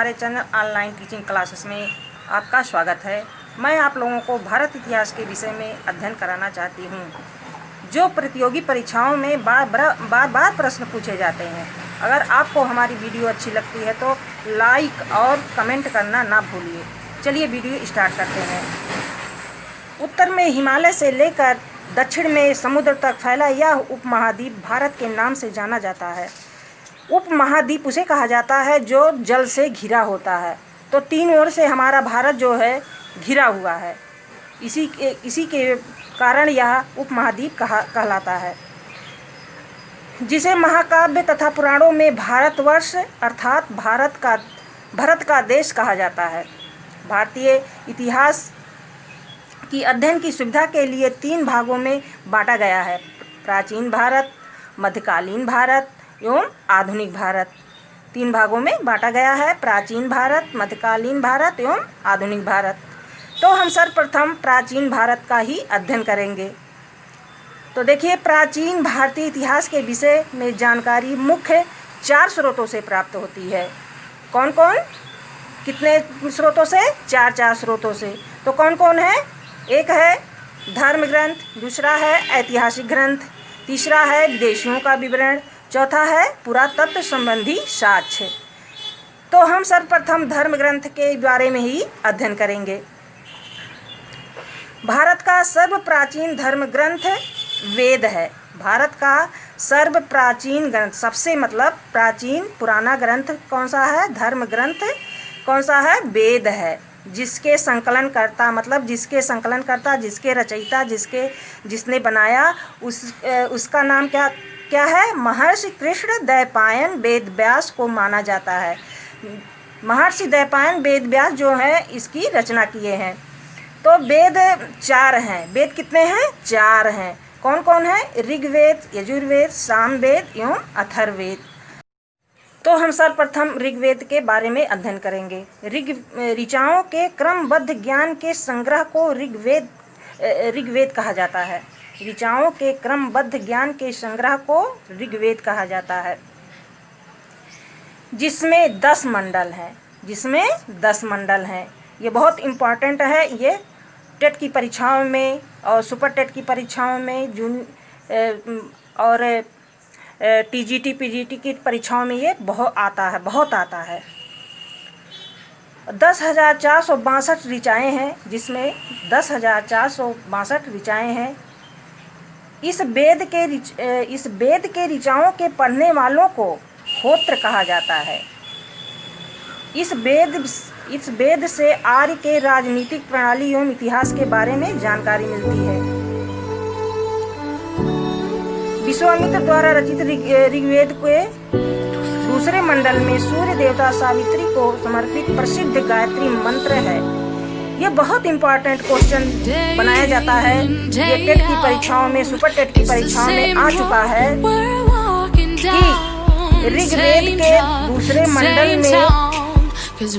हमारे channel online teaching classes में आपका स्वागत है। मैं आप लोगों को भारत इतिहास के विषय में अध्ययन कराना चाहती हूँ, जो प्रतियोगी परीक्षाओं में बार प्रश्न पूछे जाते हैं। अगर आपको हमारी वीडियो अच्छी लगती है तो लाइक और कमेंट करना ना भूलिए। चलिए वीडियो स्टार्ट करते हैं। उत्तर में हिमालय से लेकर दक्षिण में समुद्र तक फैला यह उपमहाद्वीप भारत के नाम से जाना जाता है। उपमहाद्वीप उसे कहा जाता है जो जल से घिरा होता है। तो तीन ओर से हमारा भारत जो है घिरा हुआ है, इसी के कारण यह उपमहाद्वीप कहलाता है, जिसे महाकाव्य तथा पुराणों में भारतवर्ष अर्थात भारत का देश कहा जाता है। भारतीय इतिहास की अध्ययन की सुविधा के लिए तीन भागों में बांटा गया है: प्राचीन भारत, मध्यकालीन भारत एवं आधुनिक भारत। तीन भागों में बांटा गया है: प्राचीन भारत, मध्यकालीन भारत एवं आधुनिक भारत। तो हम सर्वप्रथम प्राचीन भारत का ही अध्ययन करेंगे। तो देखिए, प्राचीन भारतीय इतिहास के विषय में जानकारी मुख्य 4 स्रोतों से प्राप्त होती है। कौन कौन? कितने स्रोतों से? 4 स्रोतों से। तो कौन कौन है? एक है धर्म ग्रंथ, दूसरा है ऐतिहासिक ग्रंथ, तीसरा है विदेशियों का विवरण, चौथा है पुरातत्व संबंधी साक्ष्य। तो हम सर्वप्रथम धर्म ग्रंथ के बारे में ही अध्ययन करेंगे। भारत का सर्व प्राचीन धर्म ग्रंथ वेद है। भारत का सर्व प्राचीन ग्रंथ, सबसे मतलब प्राचीन पुराना ग्रंथ कौन सा है? धर्म ग्रंथ कौन सा है? वेद है। जिसके संकलनकर्ता मतलब जिसके रचयिता, जिसने बनाया उसका नाम क्या है? महर्षि कृष्ण द्वैपायन वेद व्यास को माना जाता है। महर्षि द्वैपायन वेद व्यास जो है इसकी रचना किए हैं। तो वेद 4 हैं। वेद कितने हैं? 4 हैं। कौन कौन है? ऋग्वेद, यजुर्वेद, सामवेद एवं अथर्ववेद। तो हम सर्वप्रथम ऋग्वेद के बारे में अध्ययन करेंगे। ऋचाओं के क्रमबद्ध ज्ञान के संग्रह को ऋग्वेद कहा जाता है। ऋचाओं के क्रमबद्ध ज्ञान के संग्रह को ऋग्वेद कहा जाता है, जिसमें 10 मंडल हैं। ये बहुत इम्पॉर्टेंट है। ये टेट की परीक्षाओं में और सुपर टेट की परीक्षाओं में और टीजीटी पीजीटी की परीक्षाओं में ये बहुत आता है। 10,462 ऋचाएँ हैं, जिसमें 10,462 ऋचाएँ हैं। इस वेद के ऋचाओं के पढ़ने वालों को होत्र कहा जाता है। इस वेद से आर्य के राजनीतिक प्रणाली एवं इतिहास के बारे में जानकारी मिलती है। विश्वामित्र द्वारा रचित ऋग्वेद के दूसरे मंडल में सूर्य देवता सावित्री को समर्पित प्रसिद्ध गायत्री मंत्र है। ये बहुत इम्पोर्टेंट क्वेश्चन बनाया जाता है। ये टेट की परीक्षाओं में, सुपर टेट की परीक्षाओं में आ चुका है कि ऋग्वेद के दूसरे मंडल में किस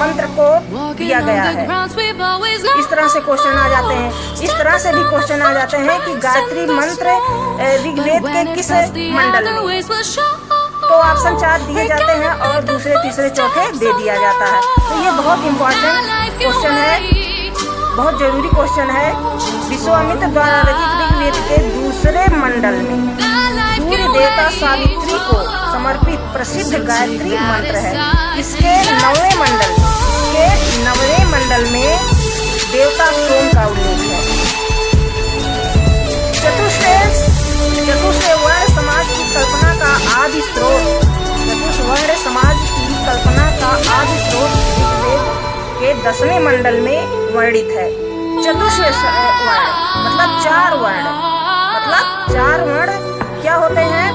मंत्र को दिया गया है। इस तरह से क्वेश्चन आ जाते हैं। इस तरह से भी क्वेश्चन आ जाते हैं कि गायत्री मंत्र ऋग्वेद के किस मंडल में। तो ऑप्शन 4 दिए जाते हैं और दूसरे, तीसरे, चौथे दे दिया जाता है। तो ये बहुत इम्पोर्टेंट क्वेश्चन है, बहुत जरूरी क्वेश्चन है। विश्वामित्र द्वारा रचित ऋग्वेद के दूसरे मंडल में सूर्य देवता सावित्री को समर्पित प्रसिद्ध गायत्री मंत्र है। इसके 9वें मंडल में देवता सोम का उल्लेख है। चतुष्वर्ण समाज की कल्पना का आदि स्रोत ऋग्वेद के 10वें मंडल में वर्णित है। चतुष्वर्ण मतलब 4 वर्ण, मतलब 4 वर्ण क्या होते हैं?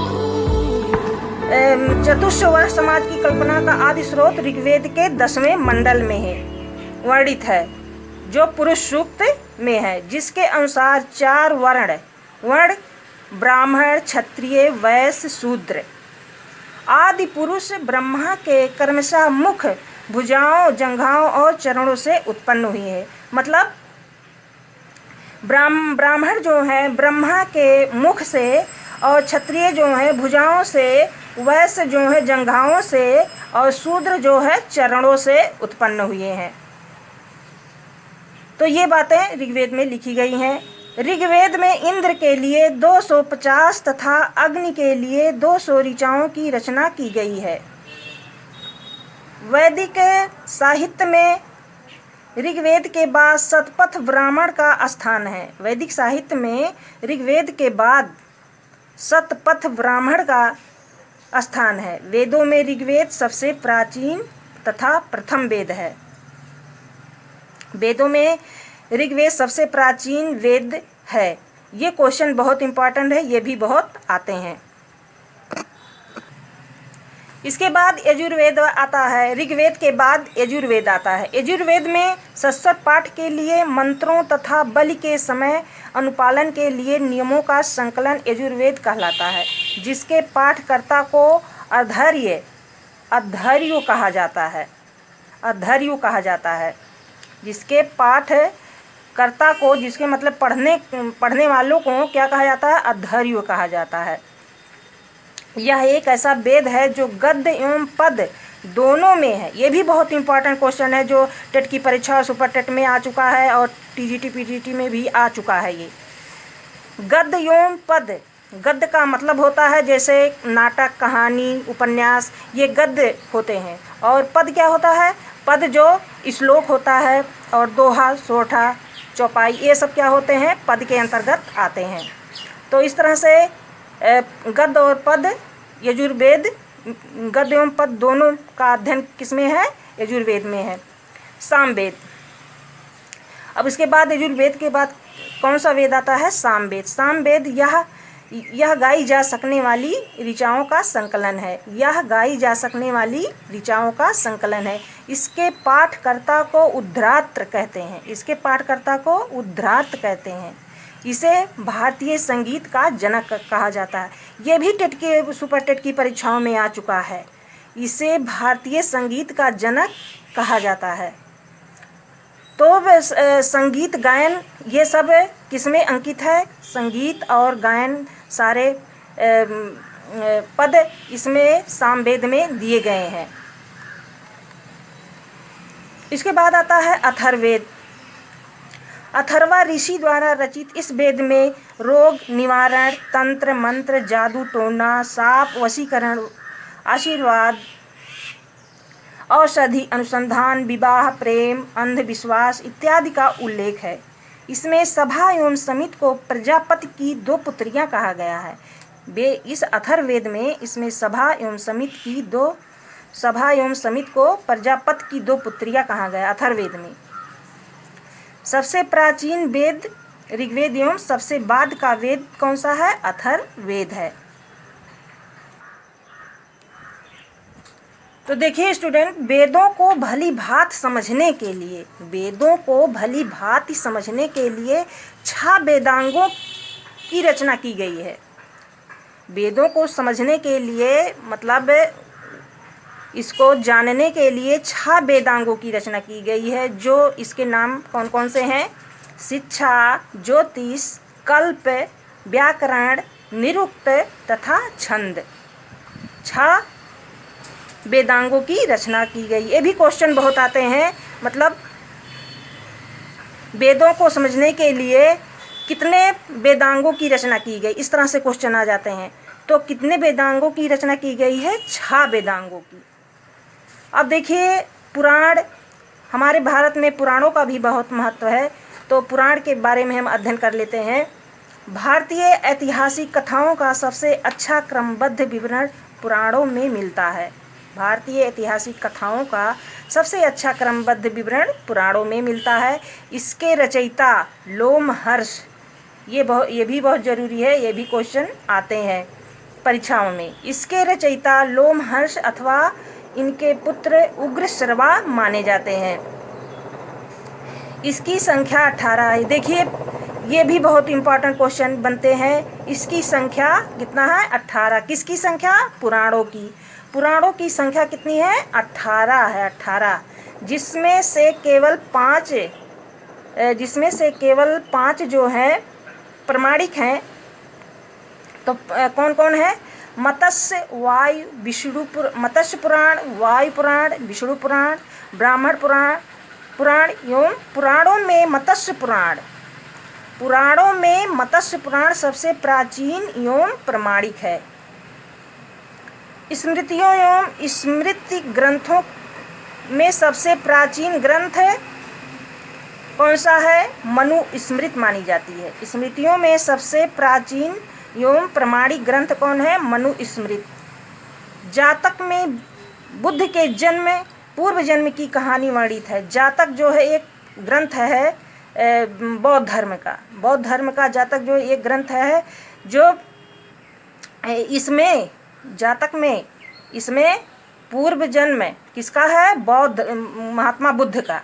चतुष्वर्ण समाज की कल्पना का आदि स्रोत ऋग्वेद के 10वें मंडल में है वर्णित है, जो पुरुष सूक्त में है, जिसके अनुसार 4 वर्ण ब्राह्मण, क्षत्रिय, वैश्य, शूद्र आदि पुरुष ब्रह्मा के क्रमशः मुख, भुजाओं, जंघाओं और चरणों से उत्पन्न हुई है। मतलब ब्राह्मण जो है ब्रह्मा के मुख से और क्षत्रिय जो है भुजाओं से वैश्य जो है जंघाओं से और शूद्र जो है चरणों से उत्पन्न हुए हैं। तो ये बातें ऋग्वेद में लिखी गई हैं। ऋग्वेद में इंद्र के लिए 250 तथा अग्नि के लिए 200 ऋचाओं की रचना की गई है। वैदिक साहित्य में ऋग्वेद के बाद शतपथ ब्राह्मण का स्थान है। वैदिक साहित्य में ऋग्वेद के बाद शतपथ ब्राह्मण का स्थान है। वेदों में ऋग्वेद सबसे प्राचीन तथा प्रथम वेद है। वेदों में ऋग्वेद सबसे प्राचीन वेद है। ये क्वेश्चन बहुत इंपॉर्टेंट है, ये भी बहुत आते हैं। इसके बाद यजुर्वेद आता है। ऋग्वेद के बाद यजुर्वेद आता है। यजुर्वेद में शाश्वत पाठ के लिए मंत्रों तथा बलि के समय अनुपालन के लिए नियमों का संकलन यजुर्वेद कहलाता है, जिसके पाठकर्ता को अध्वर्यु कहा जाता है। अध्वर्यु कहा जाता है, जिसके पाठकर्ता को, जिसके मतलब पढ़ने वालों को क्या कहा जाता है? अध्वर्यु कहा जाता है। यह एक ऐसा वेद है जो गद्य एवं पद दोनों में है। ये भी बहुत इंपॉर्टेंट क्वेश्चन है, जो टेट की परीक्षा और सुपर टेट में आ चुका है और टीजीटी पीजीटी में भी आ चुका है। ये गद्य एवं पद, गद्य का मतलब होता है जैसे नाटक, कहानी, उपन्यास, ये गद्य होते हैं। और पद क्या होता है? पद जो श्लोक होता है और दोहा, सोठा, चौपाई, ये सब क्या होते हैं? पद के अंतर्गत आते हैं। तो इस तरह से गद्य और पद, यजुर्वेद गद्य एवं पद दोनों का अध्ययन किसमें है? यजुर्वेद में है। सामवेद। अब इसके बाद यजुर्वेद के बाद कौन सा वेद आता है? सामवेद। सामवेद यह गाई जा सकने वाली ऋचाओं का संकलन है। यह गाई जा सकने वाली ऋचाओं का संकलन है। इसके पाठकर्ता को उद्धात्र कहते हैं। इसके पाठकर्ता को उद्धात्र कहते हैं। इसे भारतीय संगीत का जनक कहा जाता है। ये भी टेट के, सुपर टेट की परीक्षाओं में आ चुका है। इसे भारतीय संगीत का जनक कहा जाता है। तो संगीत, गायन, ये सब किसमें अंकित है? संगीत और गायन सारे पद इसमें सामवेद में दिए गए हैं। इसके बाद आता है अथर्ववेद। अथर्वा ऋषि द्वारा रचित इस वेद में रोग निवारण, तंत्र मंत्र, जादू टोना, साप वशीकरण, आशीर्वाद, औषधि अनुसंधान, विवाह, प्रेम, अंधविश्वास इत्यादि का उल्लेख है। इसमें सभा एवं समिति को प्रजापति की 2 पुत्रियां कहा गया है। इस अथर्ववेद में इसमें सभा एवं समिति को प्रजापति की 2 पुत्रियां कहा गया अथर्ववेद में। सबसे प्राचीन वेद ऋग्वेद एवं सबसे बाद का वेद कौन सा है? अथर्ववेद है। तो देखिए स्टूडेंट, वेदों को भली भांति समझने के लिए 6 वेदांगों की रचना की गई है। वेदों को समझने के लिए, मतलब इसको जानने के लिए 6 वेदांगों की रचना की गई है, जो इसके नाम कौन कौन से हैं? शिक्षा, ज्योतिष, कल्प, व्याकरण, निरुक्त तथा छंद। 6 वेदांगों की रचना की गई। ये भी क्वेश्चन बहुत आते हैं, मतलब वेदों को समझने के लिए कितने वेदांगों की रचना की गई, इस तरह से क्वेश्चन आ जाते हैं। तो कितने वेदांगों की रचना की गई है? 6 वेदांगों की। अब देखिए, पुराण, हमारे भारत में पुराणों का भी बहुत महत्व है, तो पुराण के बारे में हम अध्ययन कर लेते हैं। भारतीय ऐतिहासिक कथाओं का सबसे अच्छा क्रमबद्ध विवरण पुराणों में मिलता है। भारतीय ऐतिहासिक कथाओं का सबसे अच्छा क्रमबद्ध विवरण पुराणों में मिलता है। इसके रचयिता लोमहर्ष, ये भी बहुत ज़रूरी है, ये भी क्वेश्चन आते हैं परीक्षाओं में। इसके रचयिता लोमहर्ष अथवा इनके पुत्र उग्रश्रवा माने जाते हैं। इसकी संख्या 18 है। देखिए, ये भी बहुत इंपॉर्टेंट क्वेश्चन बनते हैं। इसकी संख्या कितना है? 18। किसकी संख्या? पुराणों की। पुराणों की संख्या कितनी है? 18 है। 18, जिसमें से केवल 5 जो हैं प्रमाणिक हैं। तो कौन कौन है? मत्स्य पुराण, वायु पुराण, विष्णु पुराण, ब्राह्मण पुराण एवं पुराणों में मत्स्य पुराण सबसे प्राचीन एवं प्रमाणिक है। स्मृतियों एवं स्मृति ग्रंथों में सबसे प्राचीन ग्रंथ कौन सा है? मनु स्मृति मानी जाती है। स्मृतियों में सबसे प्राचीन एवं प्रमाणिक ग्रंथ कौन है? मनु स्मृति। जातक में बुद्ध के जन्म पूर्व जन्म की कहानी वर्णित है। जातक जो है एक ग्रंथ है बौद्ध धर्म का जातक जो एक ग्रंथ है, जो इसमें जातक में इसमें पूर्व जन्म किसका है? महात्मा बुद्ध का।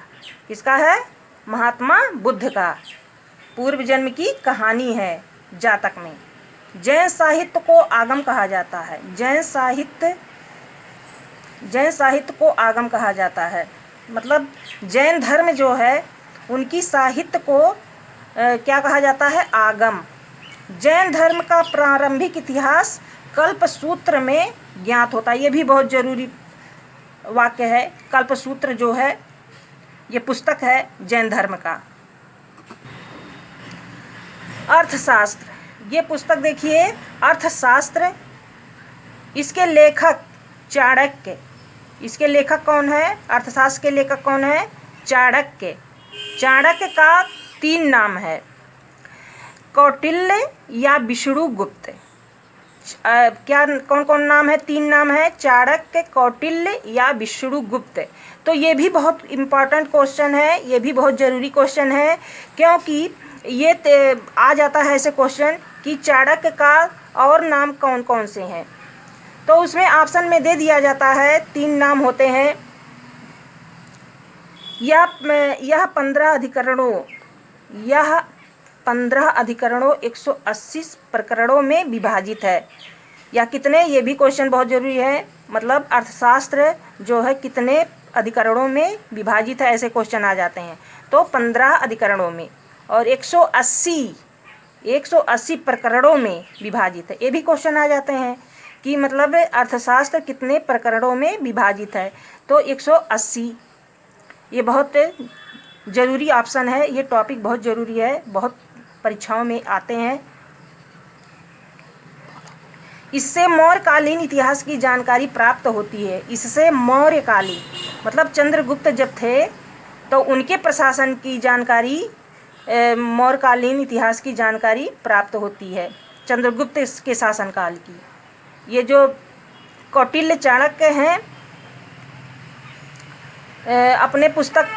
किसका है? महात्मा बुद्ध का पूर्व जन्म की कहानी है जातक में। जैन साहित्य को आगम कहा जाता है। जैन साहित्य को आगम कहा जाता है, मतलब जैन धर्म जो है उनकी साहित्य को क्या कहा जाता है? आगम। जैन धर्म का प्रारंभिक इतिहास कल्पसूत्र में ज्ञात होता है। ये भी बहुत जरूरी वाक्य है। कल्पसूत्र जो है ये पुस्तक है जैन धर्म का। अर्थशास्त्र, ये पुस्तक देखिए अर्थशास्त्र, इसके लेखक चाणक्य। इसके लेखक कौन है? अर्थशास्त्र के लेखक कौन है? चाणक्य। चाणक्य का 3 नाम है, कौटिल्य या विष्णुगुप्त। क्या कौन कौन नाम है? 3 नाम है, चाणक्य, कौटिल्य या विष्णुगुप्त। तो ये भी बहुत इम्पॉर्टेंट क्वेश्चन है, ये भी बहुत ज़रूरी क्वेश्चन है, क्योंकि ये आ जाता है ऐसे क्वेश्चन कि चाणक्य का और नाम कौन कौन से हैं। तो उसमें ऑप्शन में दे दिया जाता है 3 नाम होते हैं। यह 15 अधिकरणों 180 प्रकरणों में विभाजित है। या कितने? ये भी क्वेश्चन बहुत जरूरी है, मतलब अर्थशास्त्र जो है कितने अधिकरणों में विभाजित है, ऐसे क्वेश्चन आ जाते हैं। तो 15 अधिकरणों में और 180 प्रकरणों में विभाजित है। ये भी क्वेश्चन आ जाते हैं कि मतलब अर्थशास्त्र कितने प्रकरणों में विभाजित है। तो 180 ये बहुत ज़रूरी ऑप्शन है। ये टॉपिक बहुत ज़रूरी है, बहुत परीक्षाओं में आते हैं। इससे मौर्यकालीन इतिहास की जानकारी प्राप्त होती है। इससे मौर्यकालीन मतलब चंद्रगुप्त जब थे तो उनके प्रशासन की जानकारी, मौर्यकालीन इतिहास की जानकारी प्राप्त होती है, चंद्रगुप्त के शासनकाल की। ये जो कौटिल्य चाणक्य हैं अपने पुस्तक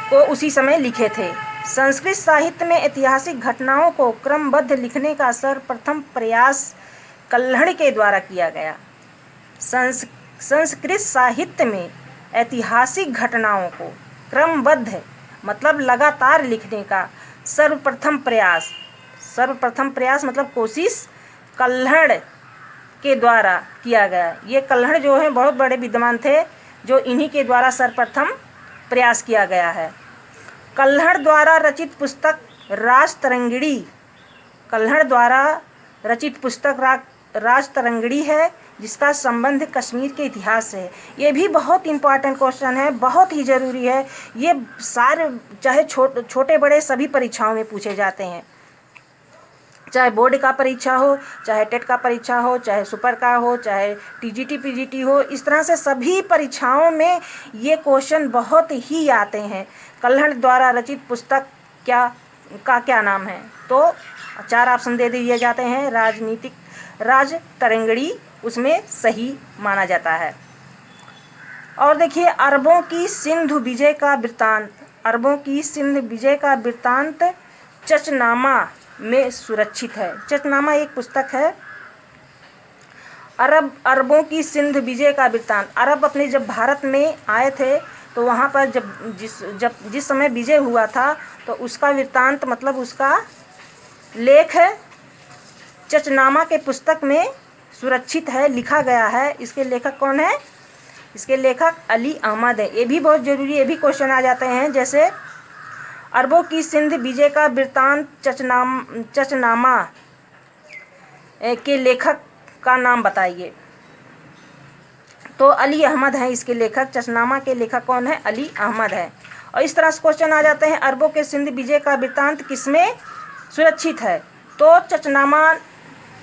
को उसी समय लिखे थे। संस्कृत साहित्य में ऐतिहासिक घटनाओं को क्रमबद्ध लिखने का सर्वप्रथम प्रयास कल्हड़ के द्वारा किया गया। संस्कृत साहित्य में ऐतिहासिक घटनाओं को क्रमबद्ध मतलब लगातार लिखने का सर्वप्रथम प्रयास मतलब कोशिश कल्हड़ के द्वारा किया गया। ये कल्हड़ जो है बहुत बड़े विद्वान थे, जो इन्हीं के द्वारा सर्वप्रथम प्रयास किया गया है। कल्हड़ द्वारा रचित पुस्तक राजतरंगिणी, कल्हड़ द्वारा रचित पुस्तक राजतरंगिणी है, जिसका संबंध कश्मीर के इतिहास से है। ये भी बहुत इम्पॉर्टेंट क्वेश्चन है, बहुत ही ज़रूरी है। ये सारे चाहे छोटे बड़े सभी परीक्षाओं में पूछे जाते हैं, चाहे बोर्ड का परीक्षा हो, चाहे टेट का परीक्षा हो, चाहे सुपर का हो, चाहे टीजीटी पीजीटी हो। इस तरह से सभी परीक्षाओं में ये क्वेश्चन बहुत ही आते हैं। कल्हड़ द्वारा रचित पुस्तक क्या नाम है? तो 4 ऑप्शन दे दिए जाते हैं। राजतरंगिणी उसमें सही माना जाता है। और देखिए अरबों की सिंधु विजय का वृत्तांत चचनामा में सुरक्षित है। चचनामा एक पुस्तक है। अरबों की सिंधु विजय का वृत्तांत, अरब अपने जब भारत में आए थे तो वहाँ पर जिस समय विजय हुआ था तो उसका वृत्तांत मतलब उसका लेख चचनामा के पुस्तक में सुरक्षित है, लिखा गया है। इसके लेखक कौन है? इसके लेखक अली अहमद है। ये भी बहुत जरूरी, ये भी क्वेश्चन आ जाते हैं। जैसे अरबों की सिंध विजय का वृत्तांत चचनामा के लेखक का नाम बताइए। तो अली अहमद हैं इसके लेखक। चचनामा के लेखक कौन है? अली अहमद है। और इस तरह से क्वेश्चन आ जाते हैं, अरबों के सिंध विजय का वृत्तांत किसमें सुरक्षित है? तो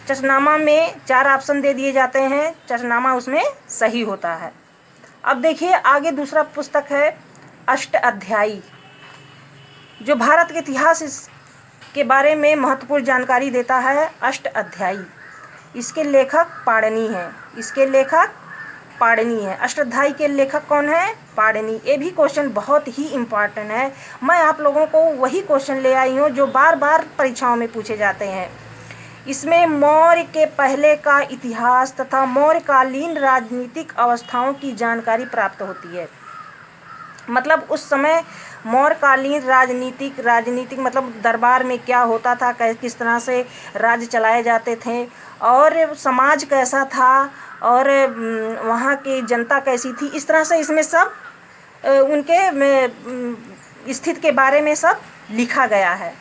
चचनामा में 4 ऑप्शन दे दिए जाते हैं, चचनामा उसमें सही होता है। अब देखिए आगे दूसरा पुस्तक है अष्टअध्यायी, जो भारत के इतिहास के बारे में महत्वपूर्ण जानकारी देता है। अष्टअध्यायी, इसके लेखक पाणिनि हैं। इसके लेखक पाणिनि है। अष्टाध्यायी के लेखक कौन है? पाणिनि। ये भी क्वेश्चन बहुत ही इम्पॉर्टेंट है। मैं आप लोगों को वही क्वेश्चन ले आई हूँ जो बार बार परीक्षाओं में पूछे जाते हैं। इसमें मौर्य के पहले का इतिहास तथा मौर्यकालीन राजनीतिक अवस्थाओं की जानकारी प्राप्त होती है। मतलब उस समय मौर्यकालीन राजनीतिक मतलब दरबार में क्या होता था, किस तरह से राज्य चलाए जाते थे और समाज कैसा था और वहाँ की जनता कैसी थी, इस तरह से इसमें सब उनके स्थिति के बारे में सब लिखा गया है।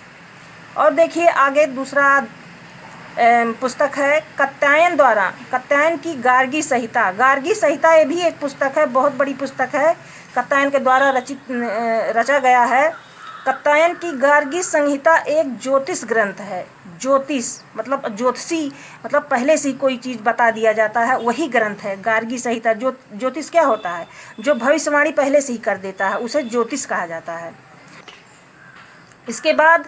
और देखिए आगे दूसरा पुस्तक है कात्यायन की गार्गी संहिता। गार्गी संहिता ये भी एक पुस्तक है, बहुत बड़ी पुस्तक है, कात्यायन के द्वारा रचा गया है। कात्यायन की गार्गी संहिता एक ज्योतिष ग्रंथ है। ज्योतिष मतलब ज्योतिषी, मतलब पहले से ही कोई चीज़ बता दिया जाता है, वही ग्रंथ है गार्गी संहिता। ज्योतिष क्या होता है? जो भविष्यवाणी पहले से ही कर देता है, उसे ज्योतिष कहा जाता है। इसके बाद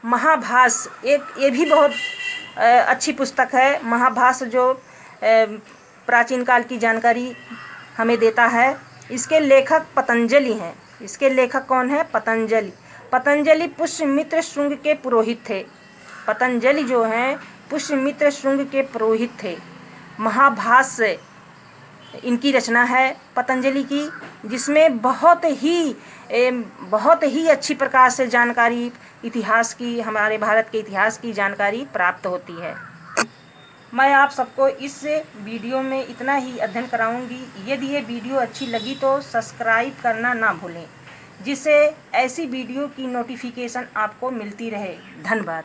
महाभाष्य, ये भी बहुत अच्छी पुस्तक है। महाभाष्य जो प्राचीन काल की जानकारी हमें देता है। इसके लेखक पतंजलि हैं। इसके लेखक कौन है? पतंजलि। पतंजलि पुष्यमित्र श्रृंग के पुरोहित थे। पतंजलि जो हैं पुष्यमित्र श्रृंग के पुरोहित थे। महाभाष्य इनकी रचना है पतंजलि की, जिसमें बहुत ही अच्छी प्रकार से जानकारी इतिहास की, हमारे भारत के इतिहास की जानकारी प्राप्त होती है। मैं आप सबको इस वीडियो में इतना ही अध्ययन कराऊंगी। यदि ये वीडियो अच्छी लगी तो सब्सक्राइब करना ना भूलें, जिससे ऐसी वीडियो की नोटिफिकेशन आपको मिलती रहे। धन्यवाद।